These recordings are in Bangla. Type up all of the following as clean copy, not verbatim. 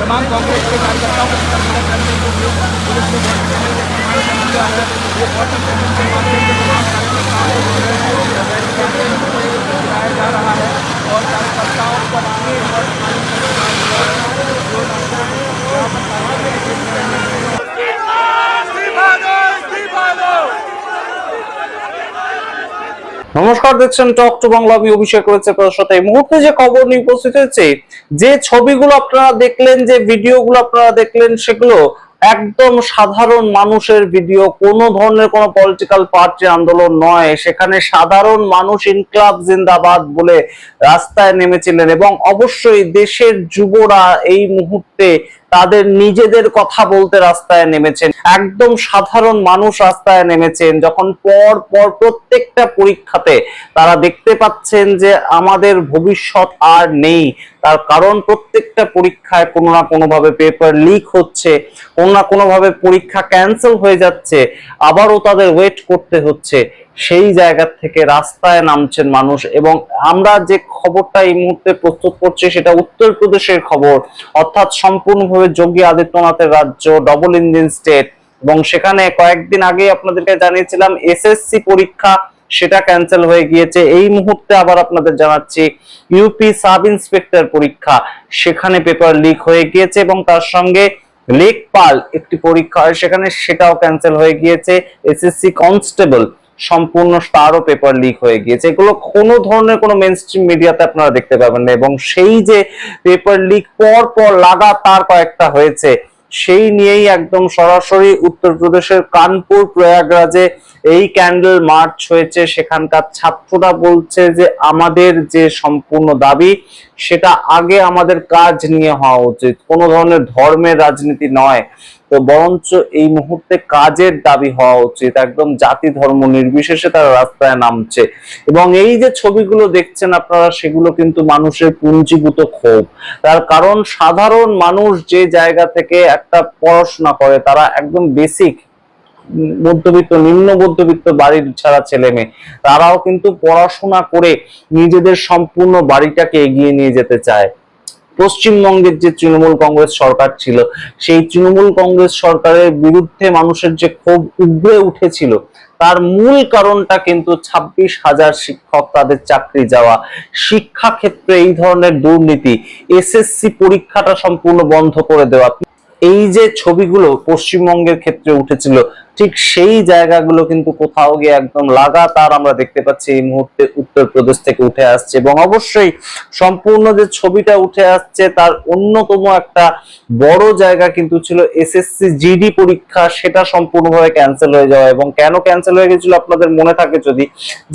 तमाम कांग्रेस के कार्यकर्ताओं को पुलिस ने गिराया जा रहा है और कार्यकर्ताओं पर নমস্কার, দেখছেন টক টু বাংলা। আমি অভিষেক রয়েছে আপনার সাথে। এই মুহূর্তে যে খবর নিয়ে উপস্থিত হয়েছে, যে ছবিগুলো আপনারা দেখলেন, যে ভিডিওগুলো আপনারা দেখলেন, সেগুলো একদম সাধারণ মানুষের ভিডিও। কোনো ধরনের কোনো পলিটিক্যাল পার্টি আন্দোলন নয়। সেখানে সাধারণ মানুষ ইনকলাব জিন্দাবাদ বলে রাস্তায় নেমেছিলেন এবং অবশ্যই দেশের যুবরা এই মুহূর্তে তাদের নিজেদের কথা বলতে রাস্তায় নেমেছেন। একদম সাধারণ মানুষ রাস্তায় নেমেছেন যখন পর পর প্রত্যেকটা পরীক্ষাতে তারা দেখতে পাচ্ছেন যে আমাদের ভবিষ্যৎ আর নেই। তার কারণ প্রত্যেকটা পরীক্ষায় কোনো না কোনো ভাবে পেপার লিক হচ্ছে, কোনো না কোনো ভাবে পরীক্ষা ক্যান্সেল হয়ে যাচ্ছে, আবারও তাদের ওয়েট করতে হচ্ছে। সেই জায়গা থেকে রাস্তায় নামছেন মানুষ। এবং আমরা যে খবরটা এই মুহূর্তে প্রস্তুত করছি সেটা উত্তরপ্রদেশের খবর, অর্থাৎ সম্পূর্ণভাবে যোগী আদিত্যনাথের রাজ্য, ডবল ইঞ্জিন স্টেট। এবং সেখানে কয়েকদিন আগে আপনাদেরকে জানিয়েছিলাম এসএসসি পরীক্ষা সেটা ক্যান্সেল হয়ে গিয়েছে। এই মুহূর্তে আবার আপনাদের জানাচ্ছি ইউপি সাব ইন্সপেক্টর পরীক্ষা, সেখানে পেপার লিক হয়ে গিয়েছে এবং তার সঙ্গে লেকপাল একটি পরীক্ষা হয় সেখানে, সেটাও ক্যান্সেল হয়ে গিয়েছে। এসএসসি কনস্টেবল সম্পূর্ণ তারও পেপার লিক হয়ে গিয়েছে। এগুলো কোনো ধরনের কোনো মেইনস্ট্রিম মিডিয়াতে আপনারা দেখতে পাবেন না। এবং সেই যে পেপার লিক পর পর লাগাতার কয়েকটা হয়েছে, সেই নিয়েই একদম সরাসরি উত্তরপ্রদেশের কানপুর প্রয়াগরাজে এই ক্যান্ডেল মার্চ হয়েছে। সেখানকার ছাত্ররা বলছে যে আমাদের যে সম্পূর্ণ দাবি সেটা আগে আমাদের কাজ নিয়ে হওয়া উচিত, কোনো ধরনের ধর্মের রাজনীতি নয়, তো বরঞ্চ এই মুহূর্তে কাজের দাবি হওয়া উচিত। একদম জাতি ধর্ম নির্বিশেষে তারা রাস্তায় নামছে। এবং এই যে ছবিগুলো দেখছেন আপনারা, সেগুলো কিন্তু মানুষের পুঞ্জীভূত ক্ষোভ। তার কারণ সাধারণ মানুষ যে জায়গা থেকে একটা পড়াশোনা করে, তারা একদম বেসিক মধ্যবিত্ত, নিম্ন মধ্যবিত্ত বাড়ির ছাড়া ছেলে মেয়ে, তারাও কিন্তু পড়াশোনা করে নিজেদের সম্পূর্ণ বাড়িটাকে এগিয়ে নিয়ে যেতে চায়। পশ্চিমবঙ্গের যে তৃণমূল কংগ্রেস সরকার ছিল, সেই তৃণমূল কংগ্রেস সরকারের বিরুদ্ধে মানুষের যে ক্ষোভ উগরে উঠেছিল, তার মূল কারণটা কিন্তু 26,000 শিক্ষক তাদের চাকরি যাওয়া, শিক্ষা ক্ষেত্রে এই ধরনের দুর্নীতি, এসএসসি পরীক্ষাটা সম্পূর্ণ বন্ধ করে দেওয়া। এই যে ছবিগুলো পশ্চিমবঙ্গের ক্ষেত্রে উঠেছিল, ঠিক সেই জায়গাগুলো কিন্তু কোথাও গিয়ে একদম লাগাতার আমরা দেখতে পাচ্ছি এই মুহূর্তে উত্তরপ্রদেশ থেকে উঠে আসছে। এবং অবশ্যই সম্পূর্ণ যে ছবিটা উঠে আসছে তার অন্যতম একটা বড় জায়গা কিন্তু ছিল এসএসসি জিডি পরীক্ষা, সেটা সম্পূর্ণভাবে ক্যান্সেল হয়ে যাওয়া। এবং কেন ক্যান্সেল হয়ে গেছিল আপনাদের মনে থাকে যদি,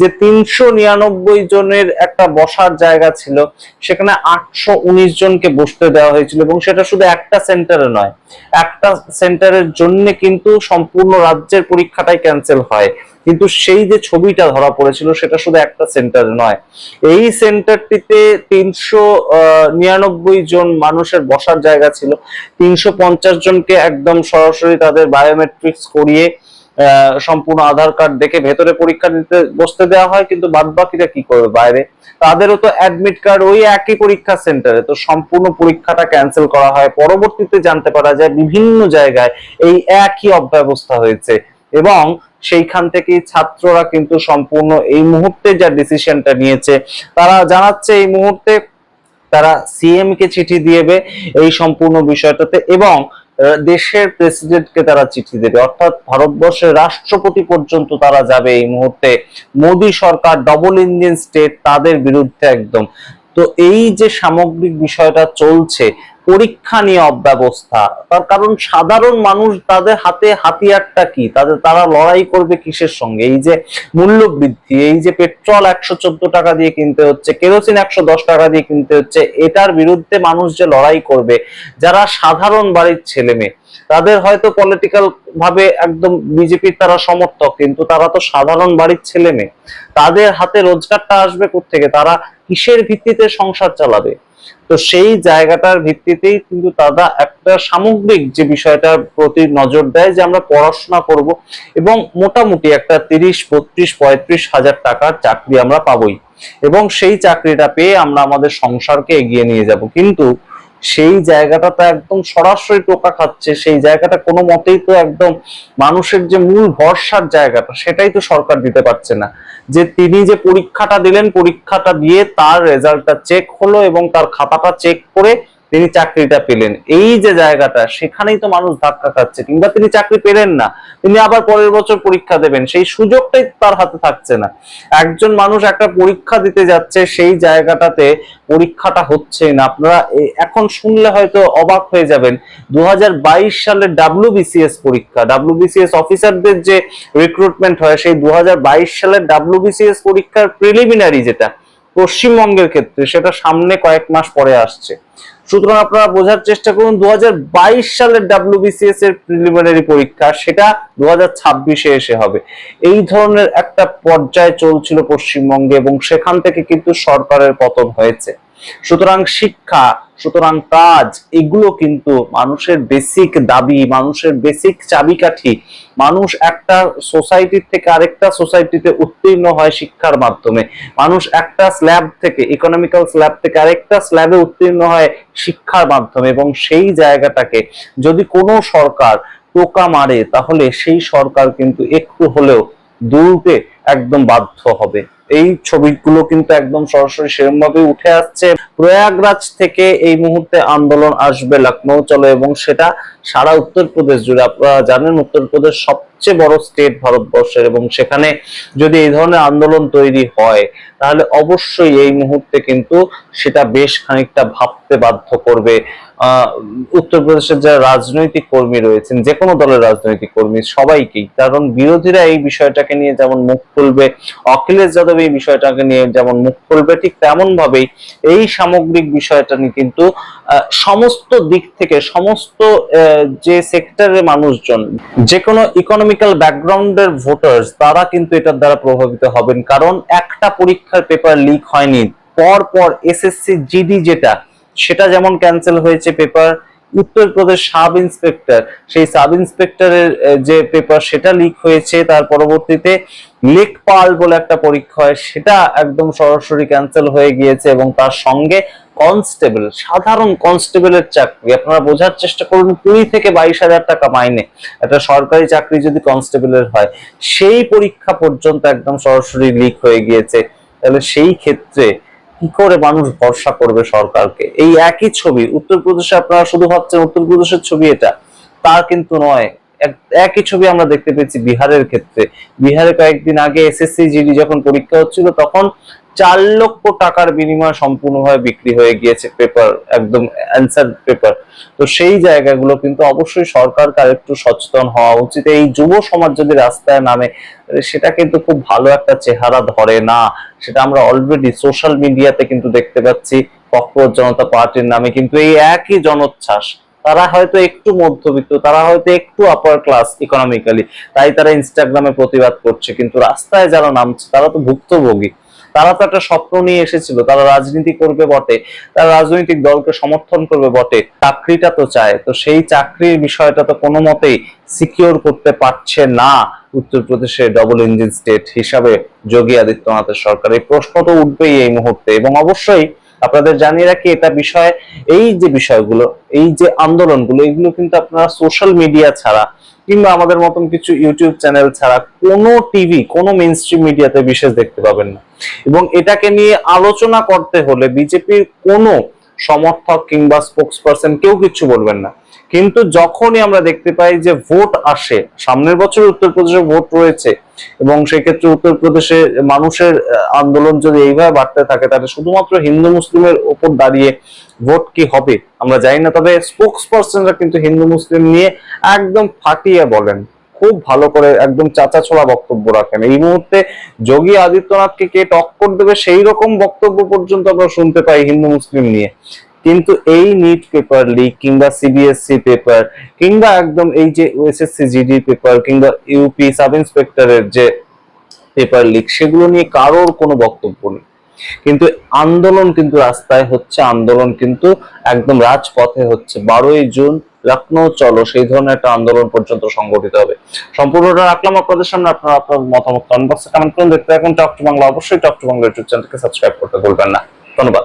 যে 399 জনের একটা বসার জায়গা ছিল, সেখানে 819 জনকে বসতে দেওয়া হয়েছিল। এবং সেটা শুধু একটা সেন্টারে নয়, একটা সেন্টারের জন্য কিন্তু সম্পূর্ণ রাজ্যের পরীক্ষাটাই ক্যান্সেল হয়। কিন্তু সেই যে ছবিটা ধরা পড়েছিল সেটা শুধু একটা সেন্টারে নয়, এই সেন্টারটিতে 399 জন মানুষের বসার জায়গা ছিল। 350 জনকে একদম সরাসরি তাদের বায়োমেট্রিক্স করিয়ে সম্পূর্ণ আধার কার্ড দেখে ভেতরে পরীক্ষা দিতে বসতে দেওয়া হয়। কিন্তু বাদ বাকিরা কি করবে বাইরে? তাদেরও তো অ্যাডমিট কার্ড ওই একই পরীক্ষা সেন্টারে, তো সম্পূর্ণ পরীক্ষাটা ক্যান্সেল করা হয়। পরবর্তীতে জানতে পারা যায় বিভিন্ন জায়গায় এই একই অব্যবস্থা হয়েছে এবং সেইখান থেকেই ছাত্ররা কিন্তু সম্পূর্ণ এই মুহূর্তে যা ডিসিশনটা নিয়েছে, তারা জানাচ্ছে এই মুহূর্তে তারা সিএম কে চিঠি দিয়েবে এই সম্পূর্ণ বিষয়টাতে এবং দেশের প্রেসিডেন্টকে তারা চিঠি দেবে, অর্থাৎ ভারতবর্ষের রাষ্ট্রপতি পর্যন্ত তারা যাবে এই মুহূর্তে। মোদী সরকার, ডবল ইঞ্জিন স্টেট, তাদের বিরুদ্ধে একদম। তো এই যে সামগ্রিক বিষয়টা চলছে, পরীক্ষা নিয়ে অব্যবস্থা, তার কারণ সাধারণ মানুষ তাদের হাতে হাতিয়ারটা কি, তারা লড়াই করবে কিসের সঙ্গে? এই যে মূল্য বৃদ্ধি, এই যে পেট্রোল 114 টাকা দিয়ে কিনতে হচ্ছে, কেরোসিন 110 টাকা দিয়ে কিনতে হচ্ছে, এটার বিরুদ্ধে মানুষ যে লড়াই করবে, যারা সাধারণ বাড়ির ছেলে মেয়ে, তাদের হয়তো পলিটিক্যাল ভাবে একদম বিজেপির তারা সমর্থক, কিন্তু তারা তো সাধারণ বাড়ির ছেলে মেয়ে, তাদের হাতে রোজগারটা আসবে কোত্থেকে? তারা কিসের ভিত্তিতে সংসার চালাবে? তো সেই জায়গাটার ভিত্তিতেই কিন্তু তারা একটা সামগ্রিক যে বিষয়টার প্রতি নজর দেয় যে আমরা পড়াশোনা করব এবং মোটামুটি একটা 30, 32, 35 হাজার টাকার চাকরি আমরা পাবোই এবং সেই চাকরিটা পেয়ে আমরা আমাদের সংসারকে এগিয়ে নিয়ে যাব। কিন্তু সেই জায়গাটা তো একদম সরাসরি টোকা খাচ্ছে। সেই জায়গাটা কোনো মতেই তো একদম মানুষের যে মূল ভরসার জায়গাটা সেটাই তো সরকার দিতে পারছে না। যে তিনি যে পরীক্ষাটা দিলেন, পরীক্ষাটা দিয়ে তার রেজাল্টটা চেক হলো এবং তার খাতাটা চেক করে তিনি চাকরিটা পেলেন, এই যে জায়গাটা সেখানেই তো মানুষ ধাক্কা খাচ্ছে। কিংবা তিনি চাকরি পেলেন না, তিনি আবার পরের বছর পরীক্ষা দেবেন, সেই সুযোগটাই তার হাতে থাকছে না। একজন মানুষ একটা পরীক্ষা দিতে যাচ্ছে, সেই জায়গাটাতে পরীক্ষাটা হচ্ছে না। আপনারা এখন শুনলে হয়তো অবাক হয়ে যাবেন, 2022 সালের WBCS পরীক্ষা, WBCS অফিসারদের যে রিক্রুটমেন্ট হয়, সেই 2022 সালের WBCS পরীক্ষার প্রিলিমিনারি যেটা পশ্চিমবঙ্গের ক্ষেত্রে, সেটা সামনে কয়েক মাস পরে আসছে। সুতরাং আপনারা বোঝার চেষ্টা করুন, 2022 সালের WBCS এর প্রিলিমিনারি পরীক্ষা সেটা 2026-এ এসে হবে। এই ধরনের একটা পর্যায়ে চলছিল পশ্চিমবঙ্গে এবং সেখান থেকে কিন্তু সরকারের পতন হয়েছে। সুতরাং শিক্ষা, সুতরাং কাজ, এগুলো কিন্তু মানুষের বেসিক দাবি, মানুষের বেসিক চাবিকাঠি। মানুষ একটা সোসাইটির থেকে আরেকটা সোসাইটিতে উত্তীর্ণ হয় শিক্ষার মাধ্যমে। মানুষ একটা স্ল্যাব থেকে, ইকোনমিক্যাল স্ল্যাব থেকে আরেকটা স্ল্যাবে উত্তীর্ণ হয় শিক্ষার মাধ্যমে। এবং সেই জায়গাটাকে যদি কোনো সরকার টোকা মারে, তাহলে সেই সরকার কিন্তু একটু হলেও দুলতে একদম বাধ্য হবে। এই ছবিগুলো কিন্তু একদম সরাসরি সেরকম ভাবে উঠে আসছে। প্রয়াগরাজ থেকে এই মুহূর্তে আন্দোলন আসবে লখনৌ চলো, এবং সেটা সারা উত্তরপ্রদেশ জুড়ে। আপনারা জানেন উত্তরপ্রদেশ সবচেয়ে বড় স্টেট ভারতবর্ষের, এবং সেখানে যদি এই ধরনের আন্দোলন তৈরি হয় তাহলে অবশ্যই এই মুহূর্তে কিন্তু সেটা বেশ খানিকটা ভাবতে বাধ্য করবে উত্তরপ্রদেশের যারা রাজনৈতিক কর্মী রয়েছেন, যে কোনো দলের রাজনৈতিক কর্মী সবাইকেই। কারণ বিরোধীরা এই বিষয়টাকে নিয়ে যেমন মুখ খুলবে, অখিলেশ যাদব এই বিষয়টাকে নিয়ে যেমন মুখ খুলবে, ঠিক তেমন ভাবেই এই সামগ্রিক বিষয়টা নিয়ে কিন্তু সমস্ত দিক থেকে, সমস্ত যে সেক্টরের মানুষজন, যে কোনো ইকোনমিক্যাল ব্যাকগ্রাউন্ডের ভোটার্স, তারা কিন্তু এটার দ্বারা প্রভাবিত হবেন। কারণ একটা পরীক্ষার পেপার লিক হয়নি, পর পর এসএসসি জিডি যেটা, সেটা যেমন ক্যান্সেল হয়েছে পেপার। উত্তরপ্রদেশ সাব ইন্সপেক্টর, সেই সাব ইন্সপেক্টরের যে পেপার সেটা লিক হয়েছে। তার পরবর্তীতে লেকপাল বলে একটা পরীক্ষা হয়, সেটা একদম সরাসরি ক্যান্সেল হয়ে গিয়েছে। এবং তার সঙ্গে কনস্টেবল, সাধারণ কনস্টেবলের চাকরি, আপনারা বোঝার চেষ্টা করুন, 20 থেকে 22 হাজার টাকা মাইনে একটা সরকারি চাকরি যদি কনস্টেবলের হয়, সেই পরীক্ষা পর্যন্ত একদম সরাসরি লিক হয়ে গিয়েছে। তাহলে সেই ক্ষেত্রে কি করে মানুষ ভরসা করবে সরকারকে? এই একই ছবি উত্তরপ্রদেশে, আপনারা শুধু ভাবছেন উত্তরপ্রদেশের ছবি এটা, তা কিন্তু নয়। একই ছবি আমরা দেখতে পেয়েছি বিহারের ক্ষেত্রে। বিহারে কয়েকদিন আগে এসএসসি জিডি যখন পরীক্ষা হচ্ছিল, তখন 4 লক্ষ টাকার বিনিময়ে সম্পূর্ণভাবে বিক্রি হয়ে গিয়েছে পেপার, একদম অ্যান্সার পেপার। তো সেই জায়গাগুলো কিন্তু অবশ্যই সরকারকে আরেকটু সচেতন হওয়া উচিত। এই যুব সমাজ যদি রাস্তায় নামে, সেটা কিন্তু খুব ভালো একটা চেহারা ধরে না। সেটা আমরা অলরেডি সোশ্যাল মিডিয়াতে কিন্তু দেখতে পাচ্ছি। ককরোচ জনতা পার্টির নামে কিন্তু এই একই জনোচ্ছ্বাস, তারা হয়তো একটু মধ্যবিত্ত, তারা হয়তো একটু আপার ক্লাস ইকোনমিক্যালি, তাই তারা ইনস্টাগ্রামে প্রতিবাদ করছে, কিন্তু রাস্তায় যারা নামছে তারা তো ভুক্তভোগী। তারা তো একটা স্বপ্ন নিয়ে এসেছিল, তারা রাজনীতি করবে বটে, তারা রাজনৈতিক দলকে সমর্থন করবে বটে, চাকরিটা তো চায়। তো সেই চাকরির বিষয়টা তো কোনো মতেই সিকিউর করতে পারছে না উত্তরপ্রদেশে ডবল ইঞ্জিন স্টেট হিসাবে যোগী আদিত্যনাথের সরকার। এই প্রশ্ন তো উঠবেই এই মুহূর্তে। এবং অবশ্যই আপনাদের জানিয়ে রাখি, এটা বিষয়, এই যে বিষয়গুলো, এই যে আন্দোলনগুলো, এগুলো কিন্তু আপনারা সোশ্যাল মিডিয়া ছাড়া কিংবা আমাদের মতন কিছু ইউটিউব চ্যানেল ছাড়া কোনো টিভি, কোনো মেইনস্ট্রিম মিডিয়াতে বিশেষ দেখতে পাবেন না। এবং এটাকে নিয়ে আলোচনা করতে হলে বিজেপির কোনো সমর্থক কিংবা স্পোক্স পারসন কেউ কিছু বলবেন না। কিন্তু যখনই আমরা দেখতে পাই যে ভোট আসে, সামনের বছর উত্তরপ্রদেশে ভোট রয়েছে, এবং সেক্ষেত্রে উত্তরপ্রদেশে মানুষের আন্দোলন যদি এইভাবে বাড়তে থাকে, তাহলে শুধুমাত্র হিন্দু মুসলিমের ওপর দাঁড়িয়ে ভোট কি হবে আমরা জানি না। তবে স্পোক্স পারসনরা কিন্তু হিন্দু মুসলিম নিয়ে একদম ফাটিয়ে বলেন, খুব ভালো করে একদম চাচা ছোড়া বক্তব্য রাখেন। এই মুহূর্তে যোগী আদিত্যনাথকে কে টক্কর দেবে সেই রকম বক্তব্য পর্যন্ত আমরা শুনতে পাই হিন্দু মুসলিম নিয়ে। কিন্তু এই নিট পেপার লিক কিংবা সিবিএসসি পেপার কিংবা একদম এই যে এসএসসি জিডি পেপার কিংবা ইউপি সাব ইন্সপেক্টরের যে পেপার লিক, সেগুলো নিয়ে কারোর কোনো বক্তব্য নেই। কিন্তু আন্দোলন কিন্তু রাস্তায় হচ্ছে, আন্দোলন কিন্তু একদম রাজপথে হচ্ছে। 12ই জুন লখনৌ চলো, সেই ধরনের একটা আন্দোলন পর্যন্ত সংগঠিত হবে। সম্পূর্ণটা রাখলাম আপনাদের সামনে। আপনারা আপনার মতামত কমেন্ট বক্সে কমেন্ট করুন। দেখতে থাকুন টক টু বাংলা। অবশ্যই টক টু বাংলা ইউটিউব চ্যানেলকে সাবস্ক্রাইব করতে ভুলবেন না। ধন্যবাদ।